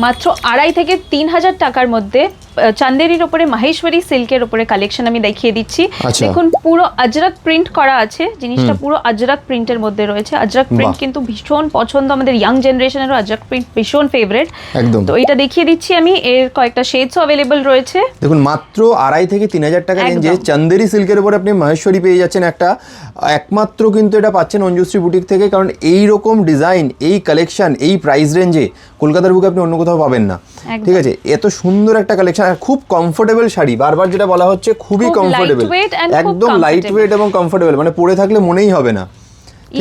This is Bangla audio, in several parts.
মাত্র 2.5 থেকে 3,000 টাকার মধ্যে চান্দেরির উপরে মাহেশ্বরী সিল্কের উপরে কালেকশন আমি দেখিয়ে দিচ্ছি। দেখুন পুরো আজরাক প্রিন্ট করা আছে, জিনিসটা পুরো আজরাক প্রিন্টের মধ্যে রয়েছে। আজরাক প্রিন্ট কিন্তু ভীষণ পছন্দ আমাদের ইয়াং জেনারেশনেরও, আজরাক প্রিন্ট ভীষণ ফেভারিট একদম। তো এটা দেখিয়ে দিচ্ছি আমি, এর কয়েকটা শেডসও अवेलेबल রয়েছে। দেখুন মাত্র 2.5 থেকে 3,000 টাকা রেঞ্জে চান্দেরি সিল্কের উপরে আপনি মাহেশ্বরী পেয়ে যাচ্ছেন একটা, একমাত্র কিন্তু এটা পাচ্ছেন অঞ্জুশ্রী বুটিক থেকে, কারণ এই রকম ডিজাইন, এই কালেকশন, এই প্রাইস রেঞ্জে কলকাতার বুকে আপনি অন্য কোথাও পাবেন না। ঠিক আছে, এত সুন্দর একটা কালেকশন আর খুব কমফোর্টেবল শাড়ি, বারবার যেটা বলা হচ্ছে খুবই কমফোর্টেবল, একদম লাইট ওয়েট এবং কমফোর্টেবল, মানে পরে থাকলে মনেই হবে না।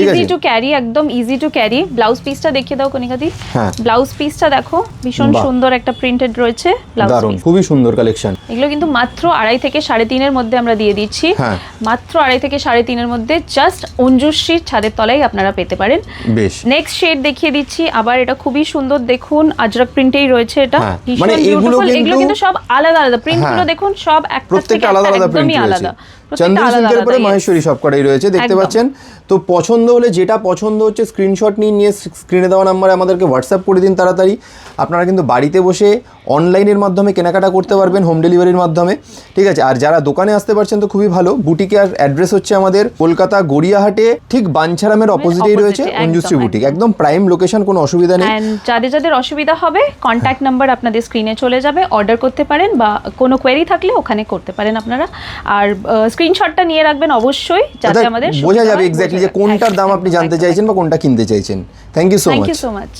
ইজি টু ক্যারি, একদম ইজি টু ক্যারি। ব্লাউজ পিসটা দেখিয়ে দাও কনিকাদি। ব্লাউজ পিসটা দেখো ভীষণ সুন্দর একটা প্রিন্টেড রয়েছে ব্লাউজ পিস, খুবই সুন্দর কালেকশন। এগুলো কিন্তু মাত্র 2.5 থেকে 3.5 এর মধ্যে আমরা দিয়ে দিচ্ছি। মাত্র 2.5 থেকে 3.5 এর মধ্যে জাস্ট অঞ্জুশ্রীর ছাদের তলায় আপনারা পেতে পারেন। বেশ, নেক্সট শেড দেখিয়ে দিচ্ছি, আবার এটা খুবই সুন্দর, দেখুন আজরাক প্রিন্টেই রয়েছে এটা, মানে এগুলো কিন্তু সব আলাদা আলাদা প্রিন্টগুলো দেখুন, সব একটা থেকে একদমই আলাদা। চান্দেরি সিল্কের পরে মাহেশ্বরী সবকটাই রয়েছে, দেখতে পাচ্ছেন। তো পছন্দ হলে, যেটা পছন্দ হচ্ছে স্ক্রিনশট নিয়ে স্ক্রিনে দেওয়া নাম্বারে আমাদেরকে হোয়াটসঅ্যাপ করে দিন তাড়াতাড়ি। আপনারা কিন্তু বাড়িতে বসে অনলাইনের মাধ্যমে কেনাকাটা করতে পারবেন, হোম ডেলিভারির মাধ্যমে। ঠিক আছে, আর যারা দোকানে আসতে পারছেন তো খুবই ভালো। বুটিকের অ্যাড্রেস হচ্ছে আমাদের কলকাতা গড়িয়াহাটে, ঠিক বাঞ্ছারামের অপোজিটেই রয়েছে অঞ্জুশ্রী বুটিক, একদম প্রাইম লোকেশন, কোনো অসুবিধা নেই। যাদের যাদের অসুবিধা হবে কন্ট্যাক্ট নাম্বার আপনাদের স্ক্রিনে চলে যাবে, অর্ডার করতে পারেন বা কোনো কোয়েরি থাকলে ওখানে করতে পারেন আপনারা। আর স্ক্রিনশটটা নিয়ে রাখবেন অবশ্যই, যাতে আমাদের বোঝা যাবে এক্স্যাক্টলি যে কোনটার দাম আপনি জানতে চাইছেন বা কোনটা কিনতে চাইছেন। Thank you so much.